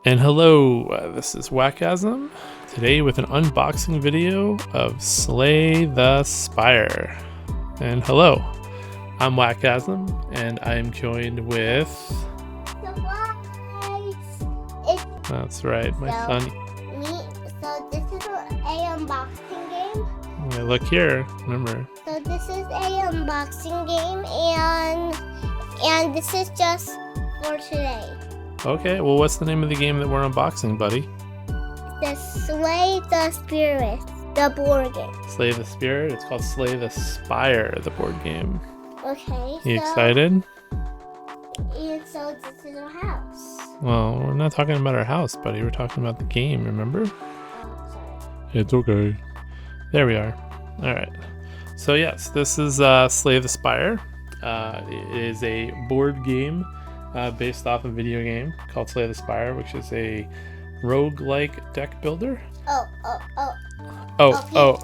And hello, this is Whackasm, today with an unboxing video of Slay the Spire. And hello, I'm Whackasm, and I'm joined with... That's right, my son. So this is a unboxing game. Yeah, look here, remember. So this is a unboxing game, and this is just for today. Okay, well what's the name of the game that we're unboxing, buddy? The Slay the Spirit, the board game. Slay the Spirit? It's called Slay the Spire, the board game. Okay. You excited? And so this is our house. Well, we're not talking about our house, buddy. We're talking about the game, remember? Oh, sorry. It's okay. There we are. Alright. So yes, this is Slay the Spire. It is a board game based off a video game called Slay the Spire, which is a roguelike deck builder. People,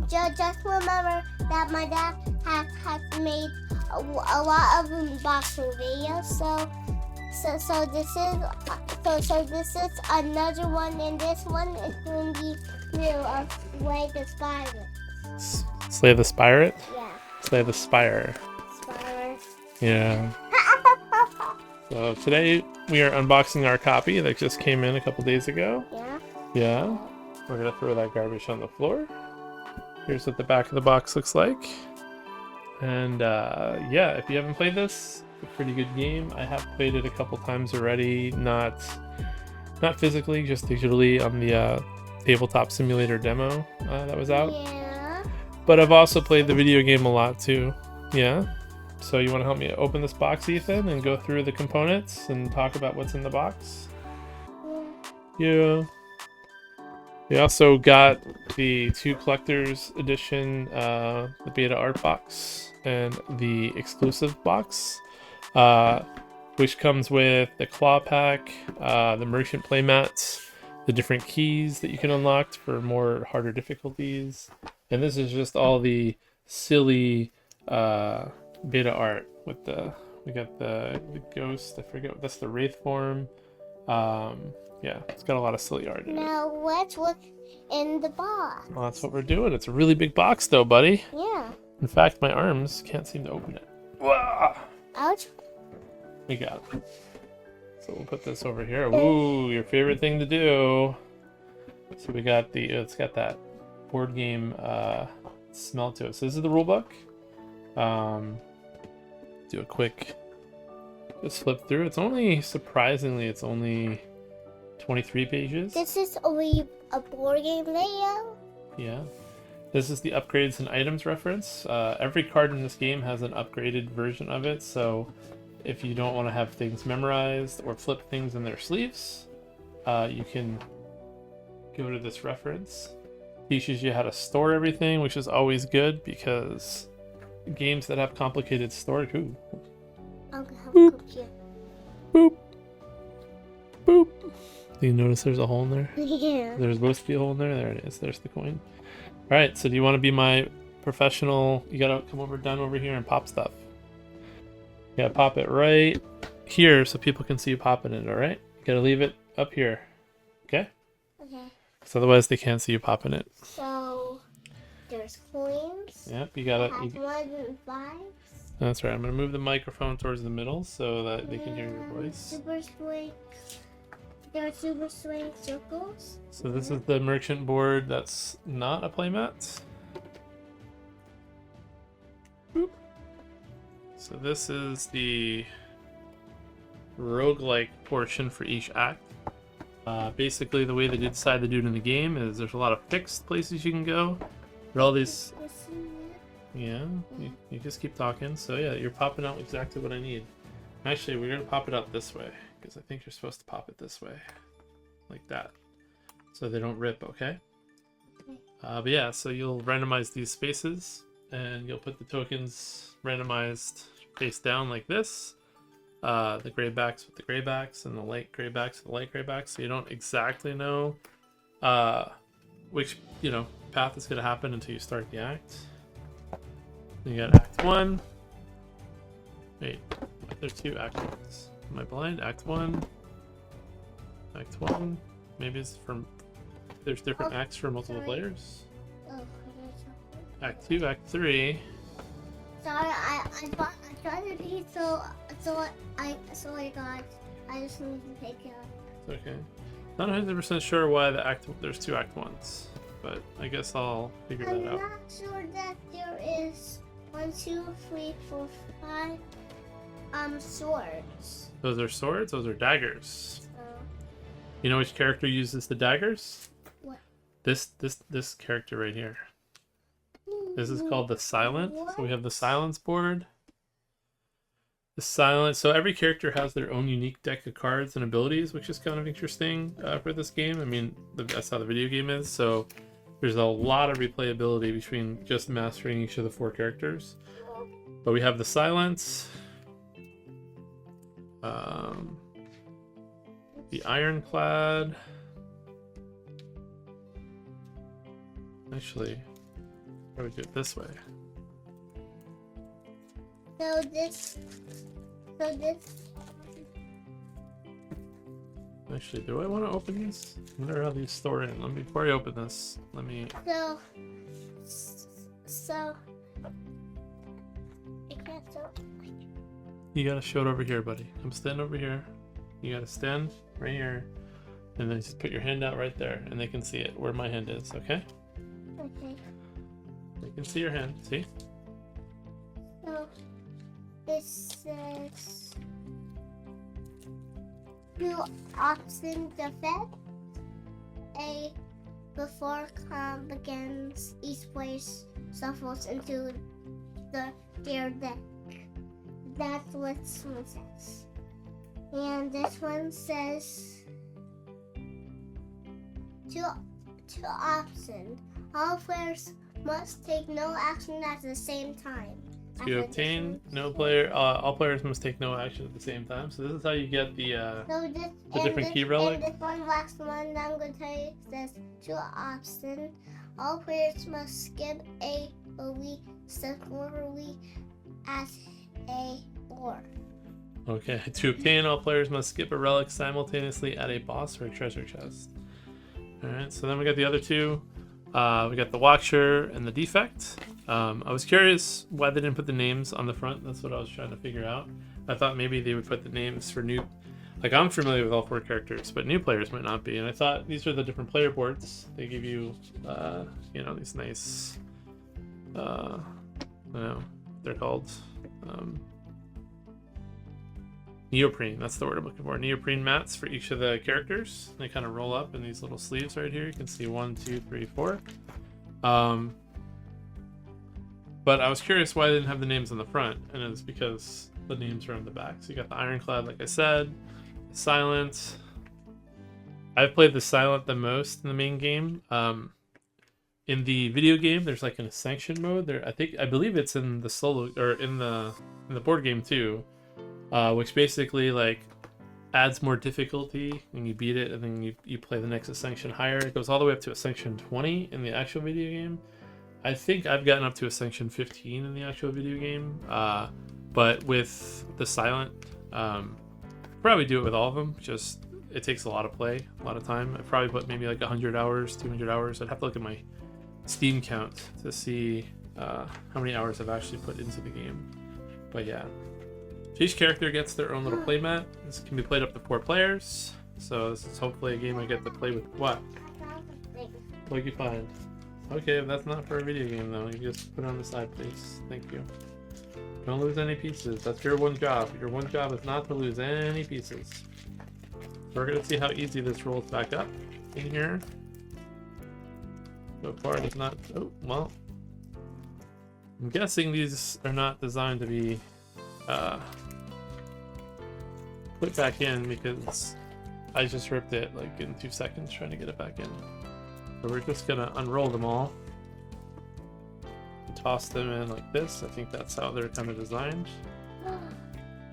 just remember that my dad has made a lot of unboxing videos. So this is another one, and this one is going to be new of Slay the Spire. Slay the Spire? Yeah. Slay the Spire. Spire. Yeah. So today we are unboxing our copy that just came in a couple days ago. Yeah. Yeah. We're gonna throw that garbage on the floor. Here's what the back of the box looks like. And yeah, if you haven't played this, it's a pretty good game. I have played it a couple times already, not physically, just digitally on the tabletop simulator demo that was out. Yeah. But I've also played the video game a lot too. Yeah. So you want to help me open this box, Ethan, and go through the components and talk about what's in the box? Yeah. We also got the 2 collector's edition, the beta art box and the exclusive box, which comes with the claw pack, the merchant playmats, the different keys that you can unlock for more harder difficulties, and this is just all the silly beta art with we got the ghost, I forget, that's the wraith form. Yeah, it's got a lot of silly art in it. Now let's look in the box. Well, that's what we're doing. It's a really big box though, buddy. Yeah. In fact, my arms can't seem to open it. Wah! Ouch. We got it. So we'll put this over here. Ooh, your favorite thing to do. So we got it's got that board game smell to it. So this is the rule book. Do a quick, just flip through. It's only, surprisingly, it's only 23 pages. This is only a board game layout. Yeah. This is the upgrades and items reference. Every card in this game has an upgraded version of it, so if you don't want to have things memorized or flip things in their sleeves, you can go to this reference. Teaches you how to store everything, which is always good because games that have complicated storage. Ooh. Boop. Boop. Boop. Do you notice there's a hole in there? Yeah. There's supposed to be a hole in there. There it is. There's the coin. All right. So do you want to be my professional? You gotta come down over here and pop stuff. You gotta pop it right here so people can see you popping it. All right. You gotta leave it up here. Okay. Okay. Because otherwise they can't see you popping it. So there's coins. Yep. You gotta. Has 1 and 5. That's right. I'm gonna move the microphone towards the middle so that they can hear your voice. Super swing. There are super swing circles. So this is the merchant board that's not a playmat. Boop. So this is the roguelike portion for each act. Basically the way they decide to do it in the game is there's a lot of fixed places you can go. There are all these... Yeah, you just keep talking. So yeah, you're popping out exactly what I need. Actually, we're gonna pop it out this way because I think you're supposed to pop it this way, like that, so they don't rip. Okay. But yeah, so you'll randomize these spaces, and you'll put the tokens randomized face down like this. The gray backs with the gray backs, and the light gray backs with the light gray backs. So you don't exactly know which path is gonna happen until you start the act. You got Act 1. Wait, there's 2 Act 1s. Am I blind? Act 1. Act 1. Maybe it's from... There's different acts for multiple players. Oh, Act 2, Act 3. sorry, I tried to be I just need to take it off. It's okay. Not 100% sure why there's 2 Act 1s, but I guess I'll figure I'm that out. not sure that there is 1, 2, 3, 4, 5 swords. Those are swords? Those are daggers. Oh. You know which character uses the daggers? What? This character right here. This is called the Silent. So we have the Silence board. The Silent. So every character has their own unique deck of cards and abilities, which is kind of interesting for this game. I mean, that's how the video game is. So there's a lot of replayability between just mastering each of the 4 characters. But we have the Silence. The Ironclad. Actually, I would do it this way. So this. Actually, do I want to open these? I wonder how these store in. Before I open this, let me. So. I can't show. You gotta show it over here, buddy. Come stand over here. You gotta stand right here, and then just put your hand out right there, and they can see it where my hand is. Okay? Okay. They can see your hand. See? So this says 2 oxen defend. Before combat begins, each player shuffles into their deck. That's what this one says. And this one says 2 options. All players must take no action at the same time. To obtain all players must take no action at the same time. So this is how you get the different key relics. And this one last one that I'm going to tell you says 2 options. All players must skip a relic separately as a board. Okay, to obtain, all players must skip a relic simultaneously at a boss or a treasure chest. Alright, so then we got the other 2. We got the Watcher and the Defect. I was curious why they didn't put the names on the front. That's what I was trying to figure out. I thought maybe they would put the names for new... Like, I'm familiar with all 4 characters, but new players might not be. And I thought these are the different player boards. They give you, you know, these nice... I don't know what they're called. Neoprene, that's the word I'm looking for. Neoprene mats for each of the characters. They kind of roll up in these little sleeves right here. You can see 1, 2, 3, 4. But I was curious why they didn't have the names on the front, and it's because the names are on the back. So you got the Ironclad, like I said, the Silent. I've played the Silent the most in the main game. In the video game, there's like an Ascension mode. I believe it's in the solo or in the board game too. Which basically like adds more difficulty when you beat it, and then you play the next Ascension higher. It goes all the way up to Ascension 20 in the actual video game. I think I've gotten up to Ascension 15 in the actual video game. But with the Silent, probably do it with all of them. Just it takes a lot of play, a lot of time. I probably put maybe like 100 hours, 200 hours. I'd have to look at my Steam count to see how many hours I've actually put into the game. But yeah. Each character gets their own little playmat. This can be played up to 4 players. So this is hopefully a game I get to play with. What? What'd you find? Okay, that's not for a video game though. You just put it on the side, please. Thank you. Don't lose any pieces. That's your one job. Your one job is not to lose any pieces. We're gonna see how easy this rolls back up in here. So far it's not... Oh, well. I'm guessing these are not designed to be put back in because I just ripped it like in 2 seconds trying to get it back in. So we're just gonna unroll them all and toss them in like this. I think that's how they're kind of designed.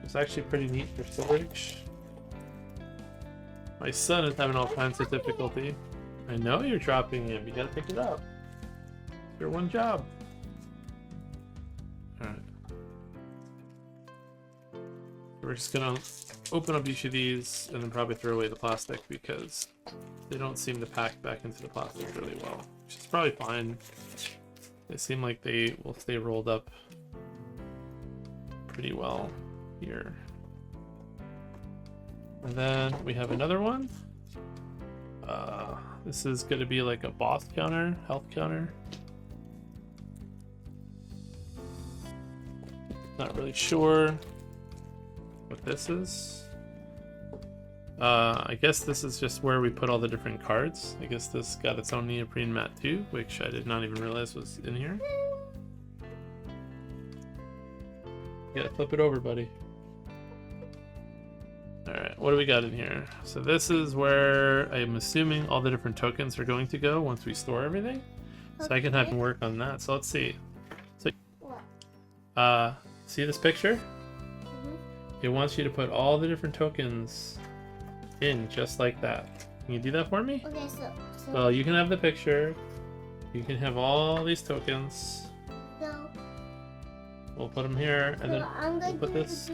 It's actually pretty neat for storage. My son is having all kinds of difficulty. I know you're dropping him. You gotta pick it up. It's your one job. Alright. we're just gonna open up each of these and then probably throw away the plastic because they don't seem to pack back into the plastic really well, which is probably fine. They seem like they will stay rolled up pretty well here. And then we have another one. This is going to be like a boss counter, health counter. Not really sure what this is. I guess this is just where we put all the different cards. I guess this got its own neoprene mat too, which I did not even realize was in here. You gotta flip it over, buddy. Alright, what do we got in here? So this is where I'm assuming all the different tokens are going to go once we store everything. Okay. So I can have him work on that. So let's see. So, see this picture? Mm-hmm. It wants you to put all the different tokens in just like that. Can you do that for me? Okay, so you can have the picture. You can have all these tokens. So we'll put them here, and then we'll put this.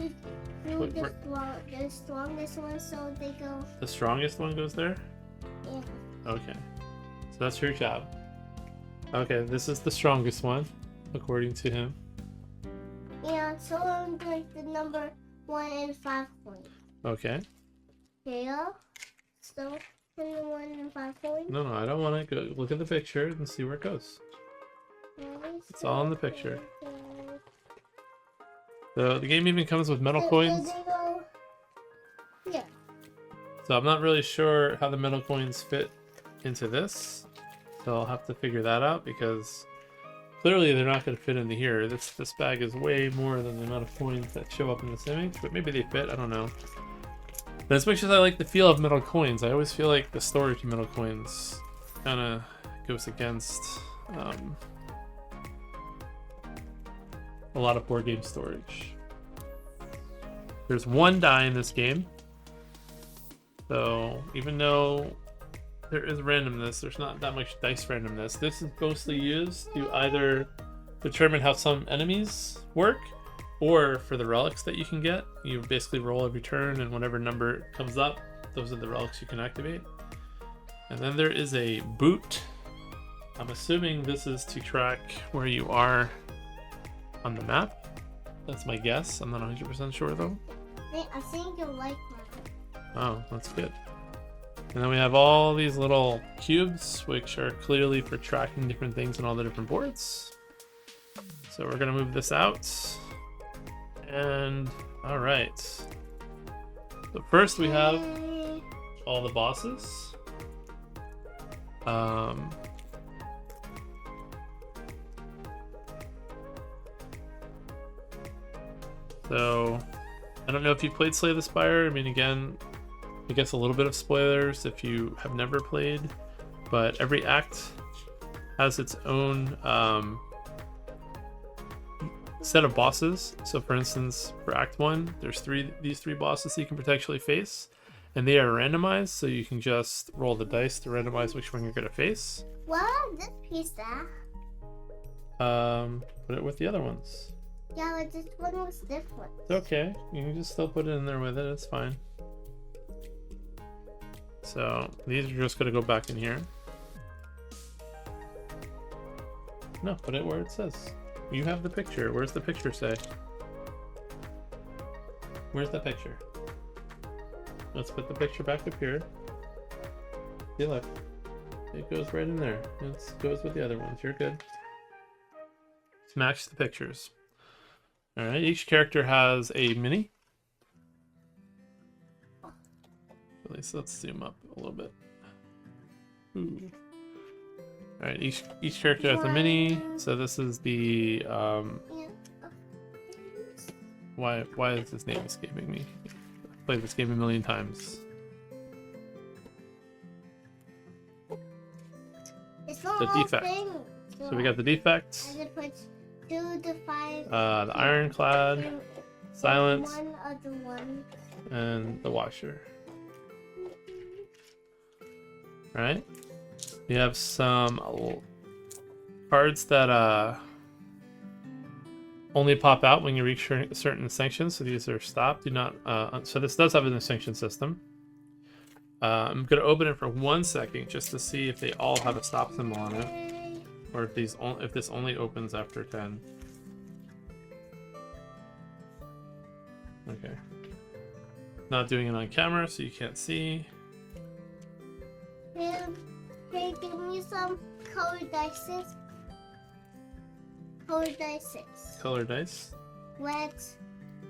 The strongest one, so they go. The strongest one goes there? Yeah. Okay. So that's your job. Okay, this is the strongest one, according to him. Yeah, so I'm like the number 1 and 5 point. Okay. Yeah. So, 1 and 5 point. No, I don't want to go. Look at the picture and see where it goes. It's all in the picture. So the game even comes with metal coins. Yeah. So I'm not really sure how the metal coins fit into this. So I'll have to figure that out because clearly they're not going to fit into here. This bag is way more than the amount of coins that show up in this image, but maybe they fit, I don't know. But as much as I like the feel of metal coins, I always feel like the storage of metal coins kind of goes against a lot of board game storage. There's 1 die in this game. So even though there is randomness, there's not that much dice randomness. This is mostly used to either determine how some enemies work or for the relics that you can get. You basically roll every turn and whatever number comes up, those are the relics you can activate. And then there is a boot. I'm assuming this is to track where you are on the map. That's my guess. I'm not 100% sure though. I think you like mine. Oh, that's good. And then we have all these little cubes, which are clearly for tracking different things on all the different boards. So we're gonna move this out. And all right. So first we have all the bosses. So I don't know if you played Slay the Spire. I mean, again, I guess a little bit of spoilers if you have never played, but every act has its own set of bosses. So for instance, for Act 1, there's these three bosses you can potentially face, and they are randomized, so you can just roll the dice to randomize which one you're going to face. What this piece there? Put it with the other ones. Yeah, but this one was different. It's okay. You can just still put it in there with it. It's fine. So these are just going to go back in here. No, put it where it says. You have the picture. Where's the picture say? Where's the picture? Let's put the picture back up here. See, look. It goes right in there. It goes with the other ones. You're good. Just match the pictures. Alright, each character has a mini. At least let's zoom up a little bit. Ooh. Alright, each character has a mini. So this is the why is this name escaping me? I've played this game a million times. It's not The defect. So we got the defect. And it puts 2 to 5. The ironclad, silence, One other one. and the washer. Right? We have some cards that only pop out when you reach certain sanctions. So these are stopped. Do not. So this does have an sanction system. I'm gonna open it for 1 second just to see if they all have a stop symbol on it, or if this only opens after 10. Okay. Not doing it on camera, so you can't see. Hey, give me some colored dice. Colored dice. Color dice. Red.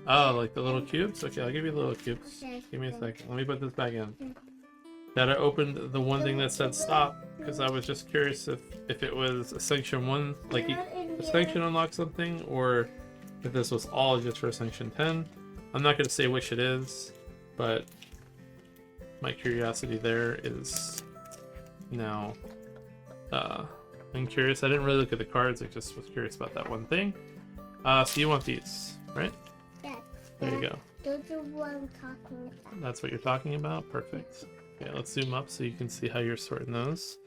Oh, like the little cubes? Okay, I'll give you the little cubes. Okay. Give me a second. Let me put this back in. That I opened the one thing that said stop, because I was just curious if it was a sanction 1, like a sanction unlock something, or if this was all just for sanction 10. I'm not going to say which it is, but my curiosity there is now I'm curious. I didn't really look at the cards, I just was curious about that one thing. So you want these, right? Yeah. There you go. Those are what I'm talking about. That's what you're talking about? Perfect. Okay, let's zoom up so you can see how you're sorting those.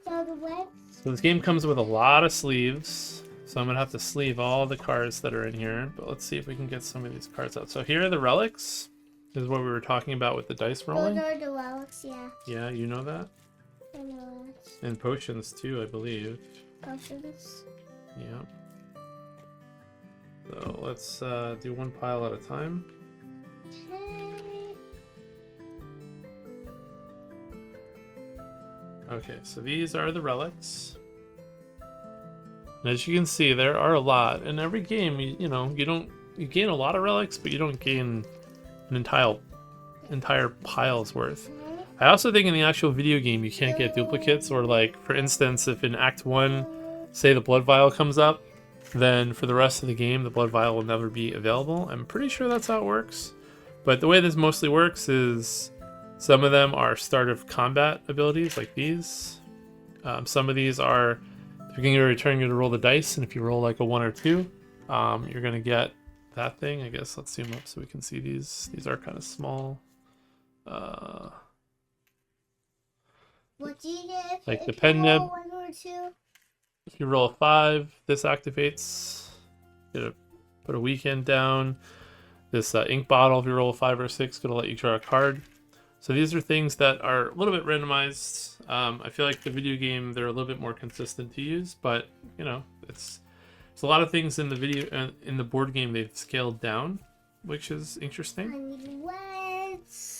So the red. So this game comes with a lot of sleeves, so I'm gonna have to sleeve all the cards that are in here, but let's see if we can get some of these cards out. So here are the relics. This is what we were talking about with the dice rolling. Those are the relics, yeah. Yeah, you know that? I know that. And potions too, I believe. Potions. Yeah. So let's do one pile at a time. Okay, so these are the relics. And as you can see, there are a lot. In every game, you gain a lot of relics, but you don't gain an entire pile's worth. I also think in the actual video game, you can't get duplicates, or like, for instance, if in Act 1, say the blood vial comes up, then for the rest of the game, the blood vial will never be available. I'm pretty sure that's how it works. But the way this mostly works is some of them are start of combat abilities, like these. Some of these are, if you're going to return, you're going to roll the dice, and if you roll like a 1 or 2, you're going to get that thing. I guess let's zoom up so we can see these. These are kind of small. What do you get like if the pen you nib. roll 1 or 2? If you roll a 5, this activates. Gonna put a weekend down. This ink bottle, if you roll a 5 or 6, gonna let you draw a card. So these are things that are a little bit randomized. I feel like the video game, they're a little bit more consistent to use, but it's a lot of things in the video in the board game they've scaled down, which is interesting. I need reds.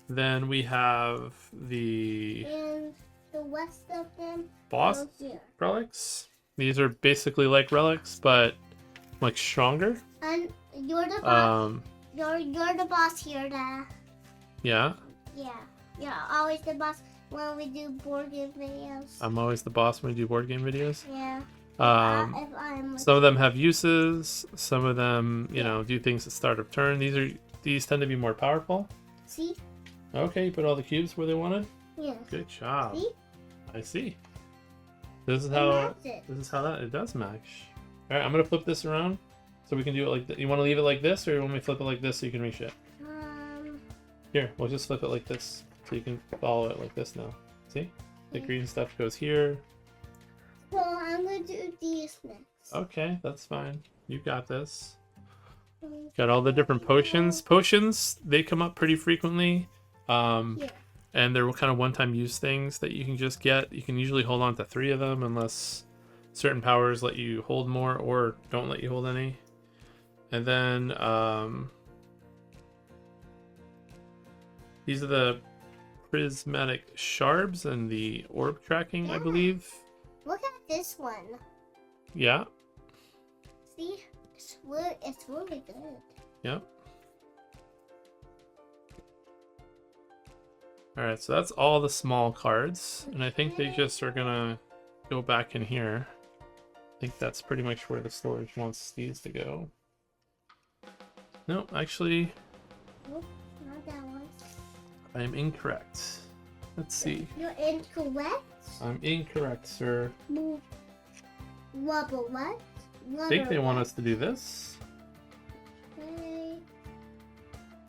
Then we have the And the rest of them boss go here. relics. These are basically like relics, but much stronger. And you're the boss. You're the boss here, Dad. Yeah. Yeah. You're always the boss when we do board game videos. I'm always the boss when we do board game videos. Yeah. If I'm Some of them have uses. Some of them, do things at start of turn. These tend to be more powerful. See? Okay, you put all the cubes where they wanted. Yes. Good job. See? I see. This is It how matches. it does match. All right, I'm gonna flip this around so we can do it like that. You want to leave it like this, or you want me to flip it like this so you can reach it? Here, we'll just flip it like this so you can follow it like this now. See? The green stuff goes here. So I'm gonna do these next. Okay, that's fine. You got this. Got all the different potions. Potions, they come up pretty frequently. Yeah. And they're kind of one-time use things that you can just get. You can usually hold on to 3 of them unless certain powers let you hold more or don't let you hold any. And then these are the prismatic shards and the orb tracking, I believe. Look at this one. Yeah. See? It's really good. Yep. Alright, so that's all the small cards. And I think they just are gonna go back in here. I think that's pretty much where the storage wants these to go. No, actually, Nope, not that one. I'm incorrect. Let's see. You're incorrect. I'm incorrect, sir. Move. Rubber what? I think they want us to do this. Okay.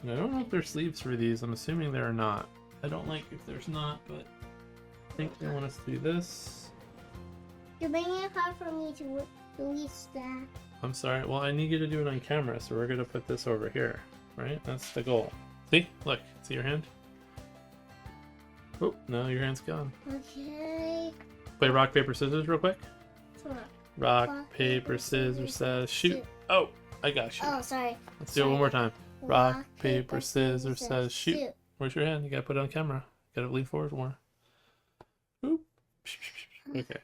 And I don't know if there's sleeves for these. I'm assuming there are not. I don't like if there's not, but I think they want us to do this. You're making it hard for me to Release that. I'm sorry. Well, I need you to do it on camera, so we're gonna put this over here, right? That's the goal. See? Look. See your hand? Oh, no, your hand's gone. Okay. Play rock, paper, scissors real quick. Sure. Rock, paper, scissors, says shoot. Oh, I got you. Oh, sorry. Let's do it one more time. Rock, paper, scissors, says shoot. Where's your hand? You gotta put it on camera. Gotta lean forward more. Oop. Okay.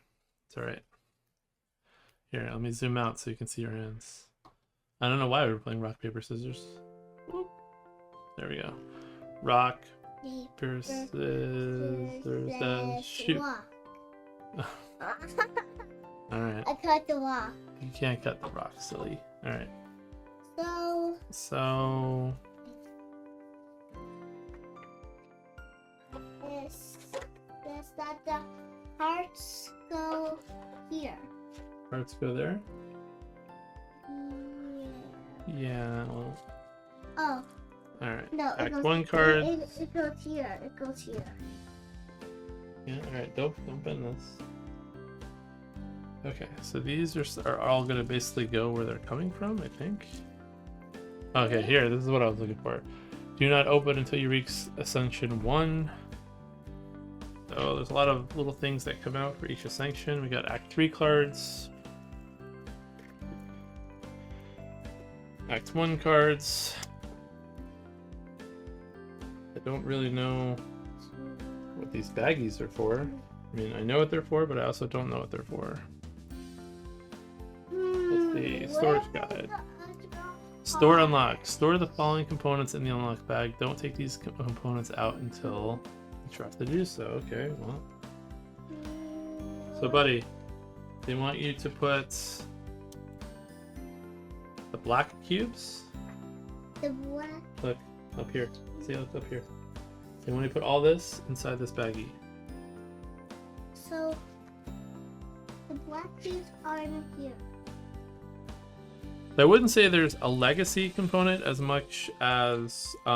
It's alright. Here, let me zoom out so you can see your hands. I don't know why we were playing rock, paper, scissors. Whoop. There we go. Rock, paper, scissors, says shoot. Alright. I cut the rock. You can't cut the rock, silly. Alright. So this that the hearts go here. Hearts go there? Yeah. Yeah, well. Oh. Alright. No, Act 1 card. It goes here. It goes here. Yeah, alright, don't bend this. Okay, so these are all going to basically go where they're coming from, I think. Okay, here, this is what I was looking for. Do not open until you reach Ascension 1. So there's a lot of little things that come out for each Ascension. We got Act 3 cards. Act 1 cards. I don't really know what these baggies are for. I mean, I know what they're for, but I also don't know what they're for. Let's see. Storage guide. Store unlock. Store the following components in the unlock bag. Don't take these components out until you trust to do so. Okay, well. So, buddy, they want you to put the black cubes. The black. Look, up here. See, look up here. They want you to put all this inside this baggie. So, the black cubes are in here. I wouldn't say there's a legacy component as much as Do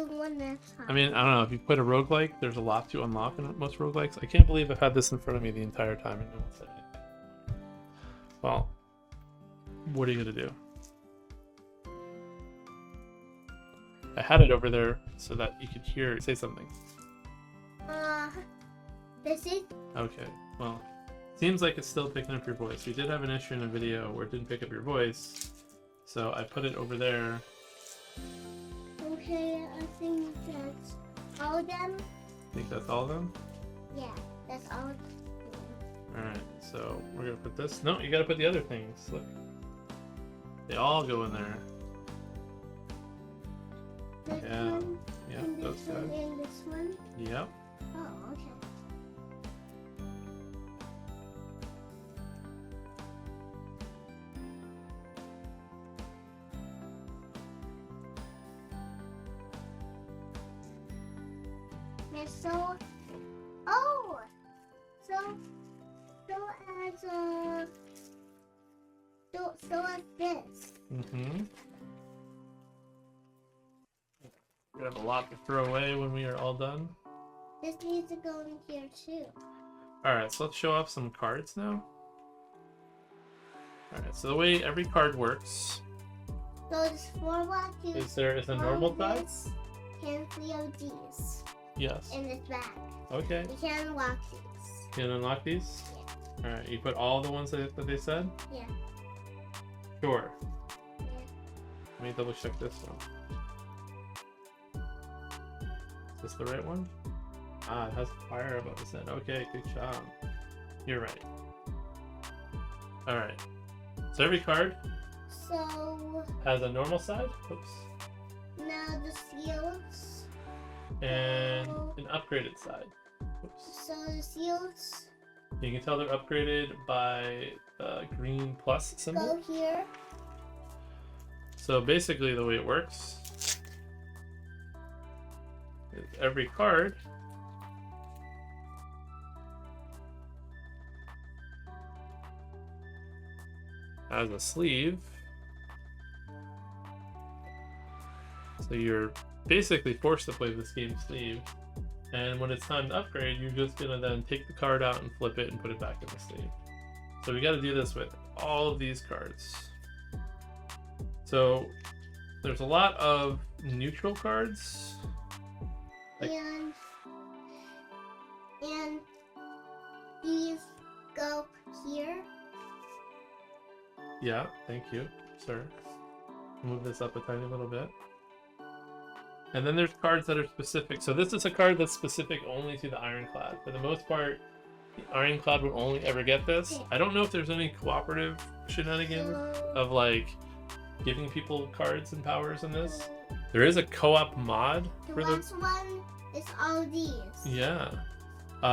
one next time. I mean, I don't know, if you put a roguelike, there's a lot to unlock in most roguelikes. I can't believe I've had this in front of me the entire time and no one said anything. Well, what are you gonna do? I had it over there so that you could hear say something. This is. Okay, well, seems like it's still picking up your voice. We did have an issue in a video where it didn't pick up your voice, so I put it over there. Okay, I think that's all of them. Think that's all of them? Yeah, that's all of them. Alright, so we're gonna put this. No, you gotta put the other things. Look. They all go in there. This Yeah. one, Yeah, and those this one, guys. and this one. Yep. Oh, okay. And so, oh, so as as this. Mm-hmm. We have a lot to throw away when we are all done. This needs to go in here too. Alright, so let's show off some cards now. Alright, so the way every card works So there's 4 black cubes. is there is a normal side? And 3 of these Yes. in this bag. Okay. You can unlock these. You can unlock these? Yeah. Alright, you put all the ones that they said? Yeah. Sure. Yeah. Let me double check this one. Is this the right one? Ah, it has fire above the head. Okay, good job. You're right. Alright. So every card So has a normal side. Oops. now the seals. And an upgraded side. Oops. So the seals You can tell they're upgraded by the green plus symbol. go here. So basically the way it works is every card has a sleeve. So you're basically forced to play this game sleeve. And when it's time to upgrade, you're just gonna then take the card out and flip it and put it back in the state. So we got to do this with all of these cards. So there's a lot of neutral cards. And these go here. Yeah, thank you, sir. Move this up a tiny little bit. And then there's cards that are specific. So this is a card that's specific only to the Ironclad. For the most part, the Ironclad would only ever get this. I don't know if there's any cooperative shenanigans of like giving people cards and powers in this. There is a co-op mod The for last one is all these. Yeah.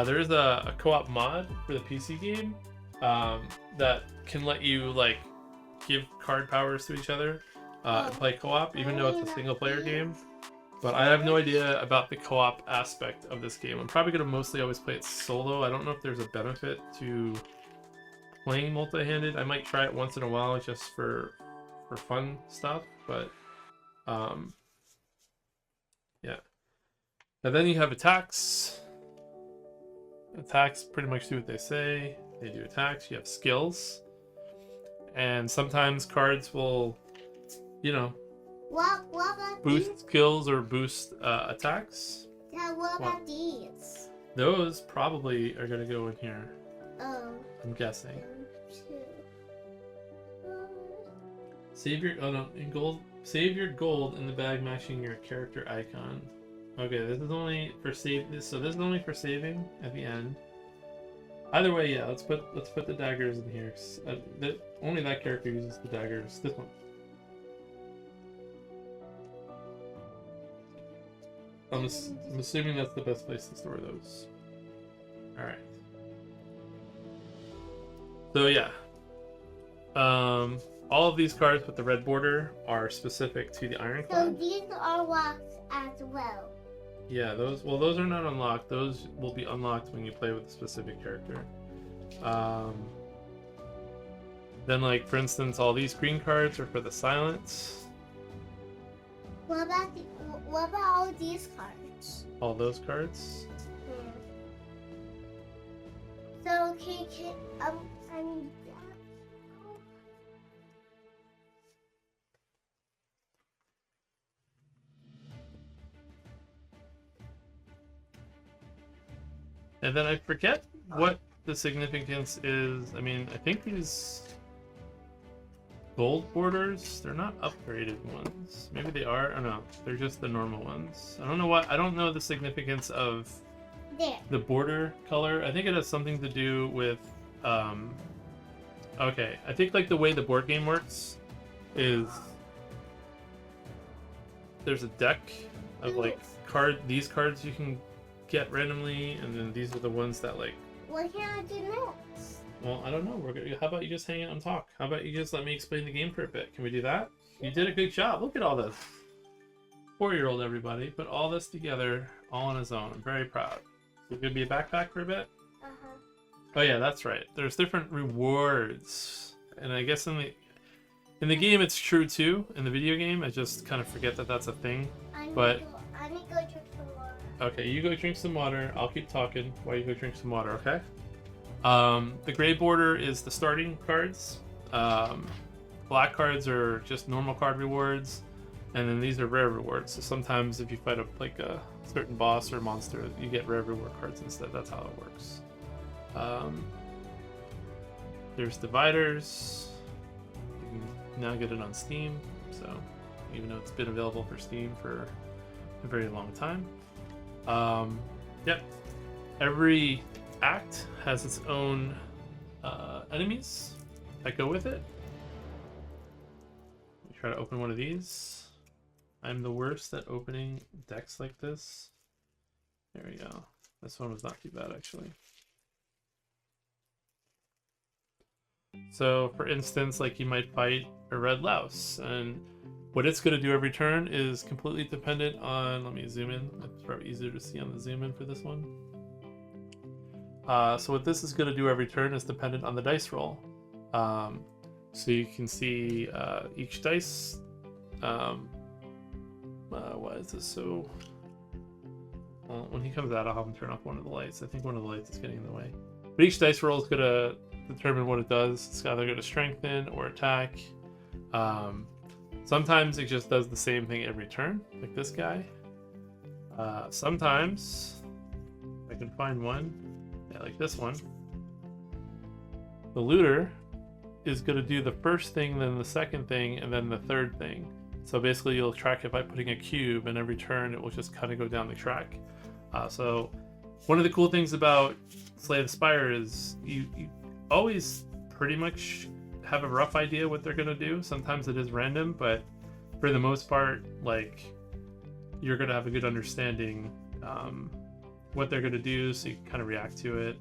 There is a co-op mod for the PC game that can let you like give card powers to each other and play co-op, even though it's a single player game. But I have no idea about the co-op aspect of this game. I'm probably going to mostly always play it solo. I don't know if there's a benefit to playing multi-handed. I might try it once in a while just for fun stuff, but yeah. And then you have attacks. Attacks pretty much do what they say. They do attacks. You have skills. And sometimes cards will, you know, What about boost these? skills or boost attacks. Yeah, what about these? Those probably are going to go in here, Oh, I'm guessing. 1, 2. Save your gold. Save your gold in the bag matching your character icon. Okay, this is only for save. So this is only for saving at the end. Either way, yeah. Let's put the daggers in here. Only that character uses the daggers. This one. I'm assuming that's the best place to store those. All right. So yeah. All of these cards with the red border are specific to the So Ironclad. these are locked as well. Yeah, those are not unlocked. Those will be unlocked when you play with a specific character. Then, like, for instance, all these green cards are for the silence. What about all these cards? All those cards. So can I'm And then I forget what the significance is. I mean, I think these gold borders, they're not upgraded ones. Maybe they are. Oh no, they're just the normal ones. I don't know what. I don't know the significance of there. the border color. I think it has something to do with. Okay, I think like the way the board game works is there's a deck of like these cards you can get randomly, and then these are the ones that like. What can I do next? Well, I don't know. How about you just hang out and talk? How about you just let me explain the game for a bit? Can we do that? You did a good job. Look at all this. 4-year-old everybody put all this together all on his own. I'm very proud. So gonna be a backpack for a bit? Uh-huh. Oh yeah, that's right. There's different rewards, and I guess in the game it's true too. In the video game, I just kind of forget that that's a thing. I need But- to go drink some water. Okay, you go drink some water. I'll keep talking while you go drink some water, okay? The gray border is the starting cards. Black cards are just normal card rewards, and then these are rare rewards. So sometimes if you fight a certain boss or monster, you get rare reward cards instead. That's how it works. There's dividers. You can now get it on Steam, so even though it's been available for Steam for a very long time. Yep. Every act has its own enemies that go with it. We try to open one of these. I'm the worst at opening decks like this. There we go. This one was not too bad actually. So for instance, like you might fight a red louse, and what it's going to do every turn is completely dependent on, let me zoom in, it's probably easier to see on the zoom in for this one. So what this is going to do every turn is dependent on the dice roll. So you can see each dice, why is this so, Well, when he comes out, I'll have him turn off one of the lights. I think one of the lights is getting in the way. But each dice roll is going to determine what it does. It's either going to strengthen or attack. Sometimes it just does the same thing every turn, like this guy. Sometimes, if I can find one, yeah, like this one. The looter is going to do the first thing, then the second thing, and then the third thing. So basically you'll track it by putting a cube, and every turn it will just kind of go down the track. So one of the cool things about Slay the Spire is you always pretty much have a rough idea what they're going to do. Sometimes it is random, but for the most part, like, you're going to have a good understanding what they're going to do, so you can kind of react to it.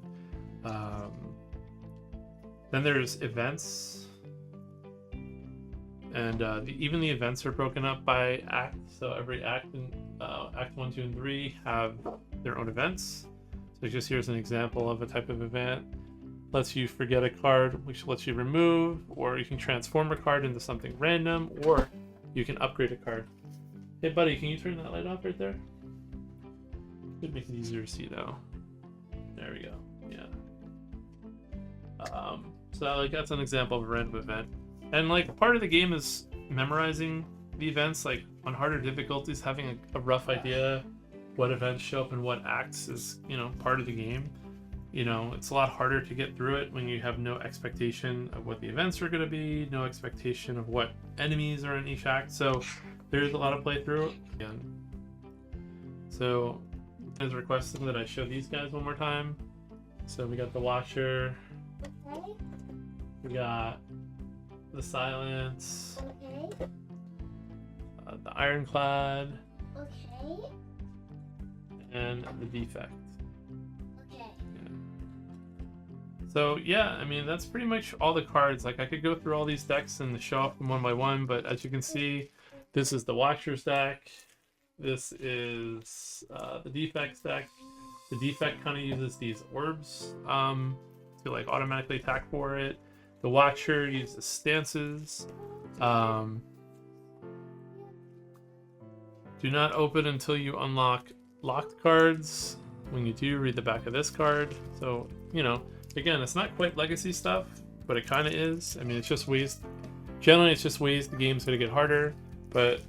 Then there's events, and even the events are broken up by act. So every act in Act 1, 2, and 3 have their own events. So just here's an example of a type of event. Lets you forget a card, which lets you remove, or you can transform a card into something random, or you can upgrade a card. Hey buddy, can you turn that light off right there? Could make it easier to see though. There we go. Yeah. So like that's an example of a random event. And like part of the game is memorizing the events. Like on harder difficulties, having a rough idea what events show up in what acts is, you know, part of the game. You know, it's a lot harder to get through it when you have no expectation of what the events are going to be, no expectation of what enemies are in each act. So there's a lot of playthrough. Again. So is requesting that I show these guys one more time. So we got the Watcher. Okay. We got the Silence. Okay. The Ironclad. Okay. And the Defect. Okay. So yeah, I mean that's pretty much all the cards. Like I could go through all these decks and show off them one by one, but as you can see, this is the Watcher's deck. This is the Defect's deck. The Defect kind of uses these orbs to like automatically attack for it. The Watcher uses stances. Do not open until you unlock locked cards. When you do, read the back of this card. So, you know, again, it's not quite legacy stuff, but it kind of is. I mean, it's just ways. Generally, it's just ways the game's going to get harder. But,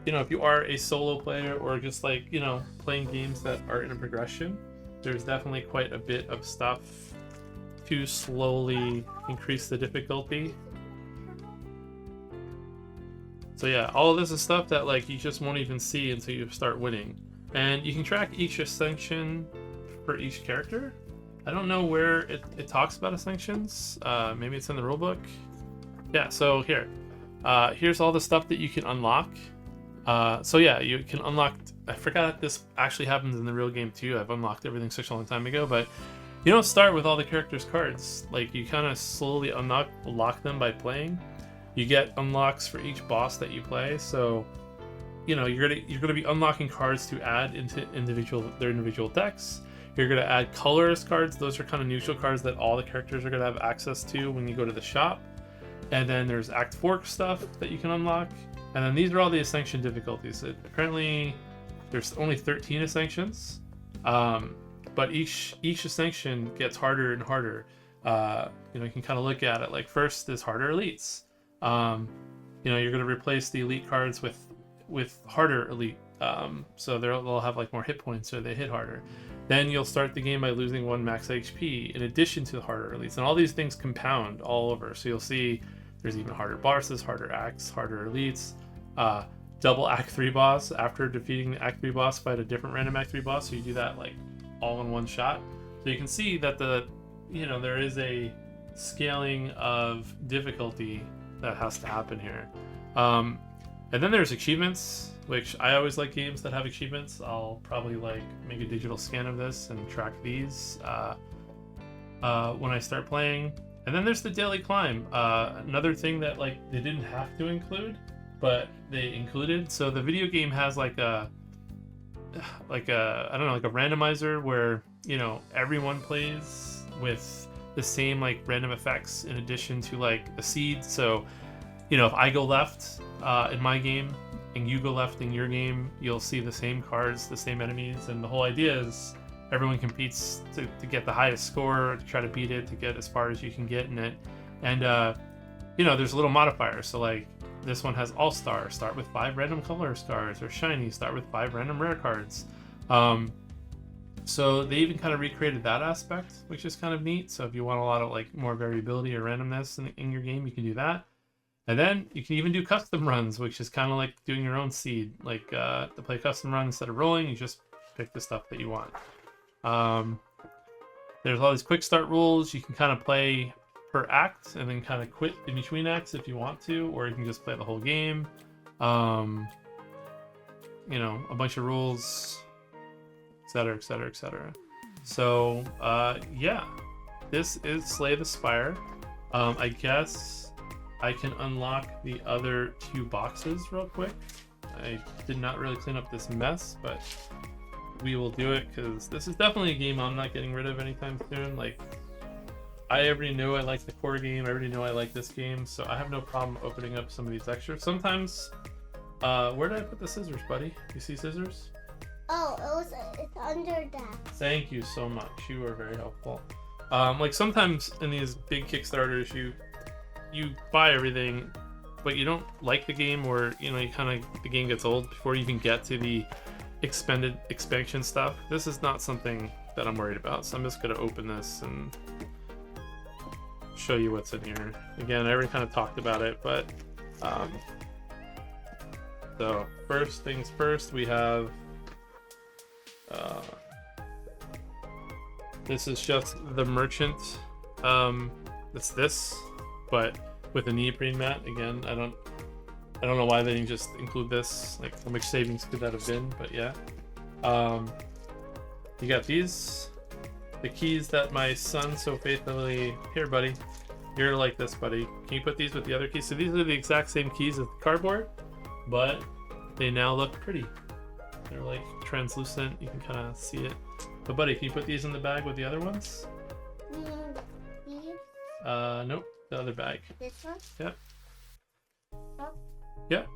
you know, if you are a solo player or just like, you know, playing games that are in a progression, there's definitely quite a bit of stuff to slowly increase the difficulty. So yeah, all of this is stuff that like you just won't even see until you start winning. And you can track each ascension for each character. I don't know where it talks about ascensions. Maybe it's in the rulebook. Yeah, so here. Here's all the stuff that you can unlock. So yeah, you can unlock... I forgot this actually happens in the real game too. I've unlocked everything such a long time ago, but you don't start with all the characters' cards. Like, you kind of slowly unlock them by playing. You get unlocks for each boss that you play, so you know you're gonna be unlocking cards to add into their individual decks. You're gonna add colorless cards. Those are kind of neutral cards that all the characters are gonna have access to when you go to the shop. And then there's Act 4 stuff that you can unlock. And then these are all the Ascension difficulties. Currently, there's only 13 Ascensions, but each Ascension gets harder and harder. You know, you can kind of look at it like first is harder elites. You know, you're going to replace the elite cards with harder elite, so they'll have like more hit points or they hit harder. Then you'll start the game by losing 1 max HP in addition to the harder elites, and all these things compound all over. So you'll see there's even harder bosses, harder acts, harder elites, double Act 3 boss. After defeating the Act 3 boss, fight a different random Act 3 boss. So you do that like all in one shot. So you can see that there is a scaling of difficulty that has to happen here. And then there's achievements, which I always like games that have achievements. I'll probably like make a digital scan of this and track these when I start playing. And then there's the daily climb, another thing that like they didn't have to include, but they included. So the video game has like a randomizer where, you know, everyone plays with the same like random effects in addition to like the seed. So, you know, if I go left in my game, and you go left in your game, you'll see the same cards, the same enemies, and the whole idea is everyone competes to get the highest score, to try to beat it, to get as far as you can get in it. And you know, there's a little modifier. So like this one has All-Star, start with 5 random color cards, or Shiny, start with 5 random rare cards. So they even kind of recreated that aspect, which is kind of neat. So if you want a lot of like more variability or randomness in your game, you can do that. And then you can even do custom runs, which is kind of like doing your own seed. Like to play custom run instead of rolling, you just pick the stuff that you want. There's all these quick start rules. You can kind of play per act and then kind of quit in between acts if you want to, or you can just play the whole game. You know, a bunch of rules, etc, etc, etc. So yeah, this is Slay the Spire. I guess I can unlock the other 2 boxes real quick. I did not really clean up this mess, but we will do it because this is definitely a game I'm not getting rid of anytime soon. Like, I already knew I liked the core game. I already know I like this game, so I have no problem opening up some of these extras. Sometimes, where did I put the scissors, buddy? You see scissors? Oh, it's under that. Thank you so much. You are very helpful. Like sometimes in these big Kickstarters, you buy everything, but you don't like the game, or you know, the game gets old before you even get to the expansion stuff. This is not something that I'm worried about, so I'm just gonna open this and show you what's in here. Again, I already kind of talked about it, but so first things first, we have this is just the merchant. It's this, but with a neoprene mat. Again, I don't know why they didn't just include this. Like, how much savings could that have been? But yeah, you got these, the keys that my son so faithfully. Here, buddy. You're like this, buddy. Can you put these with the other keys? So these are the exact same keys as the cardboard, but they now look pretty. They're like translucent. You can kind of see it. But buddy, can you put these in the bag with the other ones? These? Nope. The other bag. This one? Yep. Oh. Yep.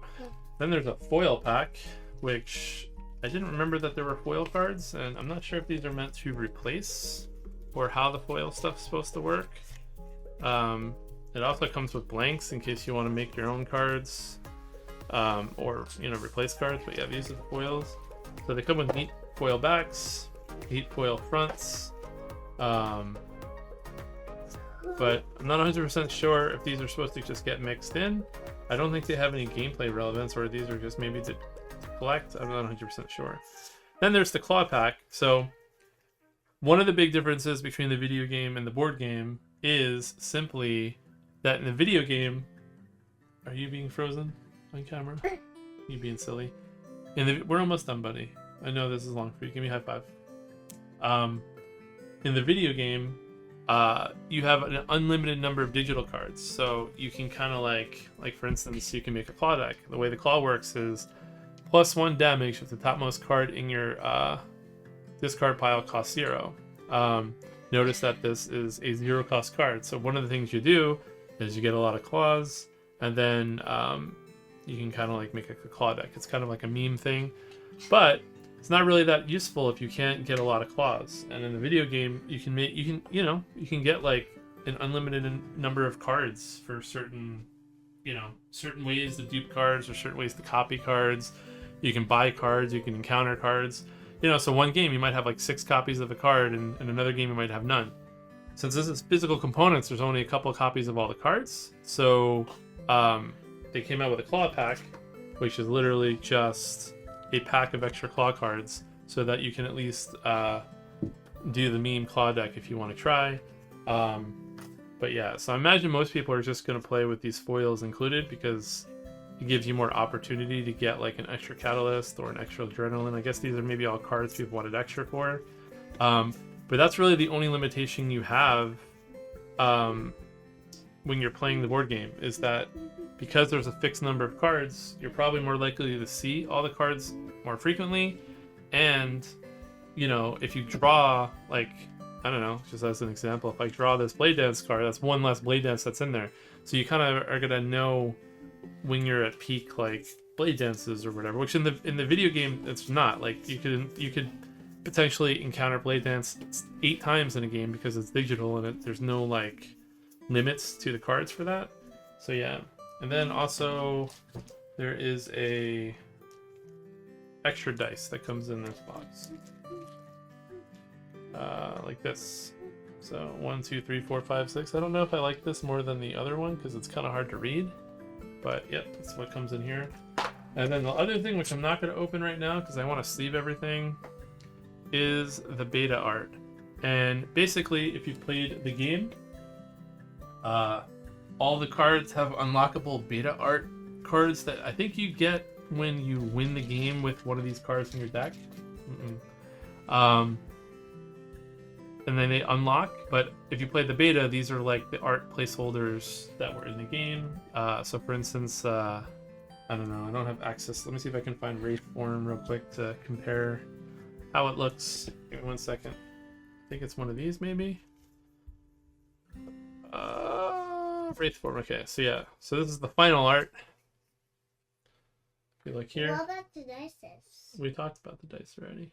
Then there's a foil pack, which I didn't remember that there were foil cards, and I'm not sure if these are meant to replace or how the foil stuff's supposed to work. It also comes with blanks in case you want to make your own cards, or you know, replace cards. But yeah, these are the foils. So they come with neat foil backs, neat foil fronts. But I'm not 100% sure if these are supposed to just get mixed in. I don't think they have any gameplay relevance, or these are just maybe to collect. I'm not 100% sure. Then there's the claw pack. So one of the big differences between the video game and the board game is simply that in the video game, are you being frozen on camera? You being silly. We're almost done, buddy. I know this is long for you. Give me a high five. In the video game, you have an unlimited number of digital cards, so you can kind of like for instance, you can make a claw deck. The way the claw works is +1 damage if the topmost card in your discard pile costs 0. Notice that this is a 0 cost card, so one of the things you do is you get a lot of claws, and then you can kind of like make a claw deck. It's kind of like a meme thing, but it's not really that useful if you can't get a lot of claws. And in the video game, you can get like an unlimited number of cards for certain ways to dupe cards, or certain ways to copy cards. You can buy cards, you can encounter cards. So one game you might have like 6 copies of a card, and in another game you might have none. Since this is physical components, there's only a couple of copies of all the cards. So they came out with a claw pack, which is literally just a pack of extra claw cards, so that you can at least do the meme claw deck if you want to try. But yeah, so I imagine most people are just going to play with these foils included, because it gives you more opportunity to get like an extra catalyst or an extra adrenaline. I guess these are maybe all cards people wanted extra for. But that's really the only limitation you have when you're playing the board game, is that because there's a fixed number of cards, you're probably more likely to see all the cards more frequently. And, if you draw, like, I don't know, just as an example, if I draw this Blade Dance card, that's one less Blade Dance that's in there. So you kind of are going to know when you're at peak, like, blade dances or whatever. Which in the video game it's not. Like you could potentially encounter blade dance 8 times in a game because it's digital and there's no like limits to the cards for that. So yeah, and then also there is a extra dice that comes in this box, like this. So 1, 2, 3, 4, 5, 6. I don't know if I like this more than the other one because it's kind of hard to read, but yep, that's what comes in here. And then the other thing, which I'm not going to open right now because I want to sleeve everything, is the beta art. And basically, if you've played the game, all the cards have unlockable beta art cards that I think you get when you win the game with one of these cards in your deck. And then they unlock, but if you play the beta, these are like the art placeholders that were in the game. So for instance, I don't know, I don't have access. Let me see if I can find Wraith form real quick to compare how it looks. Give me 1 second. I think it's one of these maybe. Wraith form, okay, so yeah. So this is the final art. If you look here. What about the dice? We talked about the dice already.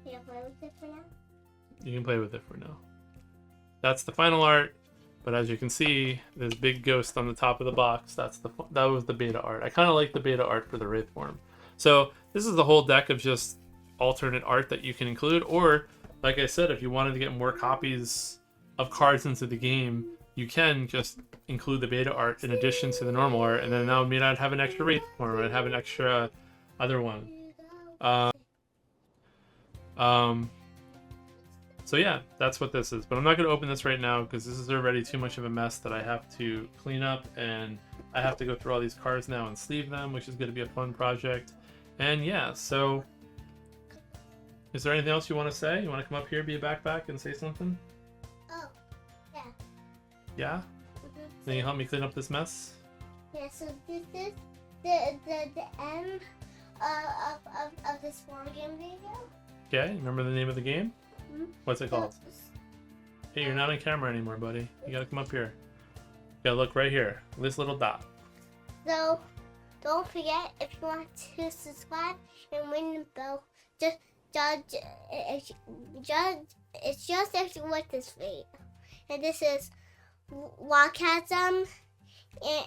Can I play with it for now? You can play with it for now. That's the final art, but as you can see, there's big ghost on the top of the box. That was the beta art. I kind of like the beta art for the Wraith form. So this is the whole deck of just alternate art that you can include, or like I said, if you wanted to get more copies of cards into the game, you can just include the beta art in addition to the normal art, and then that would mean I'd have an extra Wraith form, or I'd have an extra other one. So yeah, that's what this is. But I'm not going to open this right now because this is already too much of a mess that I have to clean up, and I have to go through all these cards now and sleeve them, which is going to be a fun project. And yeah, so is there anything else you want to say? You want to come up here, be a backpack, and say something? Oh, yeah. Yeah? Mm-hmm. Can you help me clean up this mess? Yeah, so this is the end of this 4-game video. Okay, remember the name of the game? Mm-hmm. What's it called? Hey, you're not on camera anymore, buddy. You gotta come up here. You gotta look right here. This little dot. So, don't forget, if you want to subscribe and ring the bell, it's just if you like this video. And this is Wildcasm and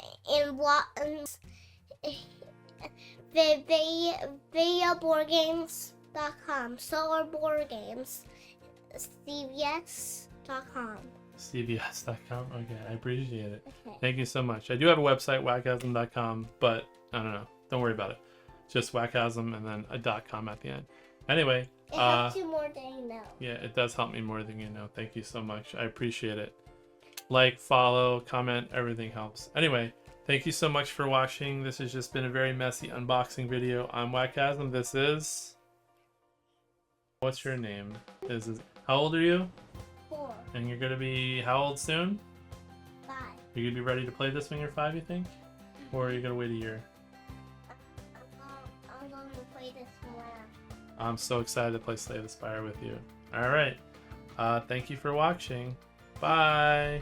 videoboardgames.com. Solar Board Games. CVS.com. CVS.com? Okay, I appreciate it. Okay. Thank you so much. I do have a website, whackasm.com, but I don't know. Don't worry about it. Just whackasm and then a .com at the end. Anyway. It helps you more than you know. Yeah, it does help me more than you know. Thank you so much. I appreciate it. Like, follow, comment, everything helps. Anyway, thank you so much for watching. This has just been a very messy unboxing video. I'm Whackasm. This is... What's your name? How old are you? 4. And you're gonna be how old soon? 5. You're gonna be ready to play this when you're 5, you think? Or are you gonna wait a year? I'm going to play this one. I'm so excited to play Slay the Spire with you. Alright. Thank you for watching. Bye!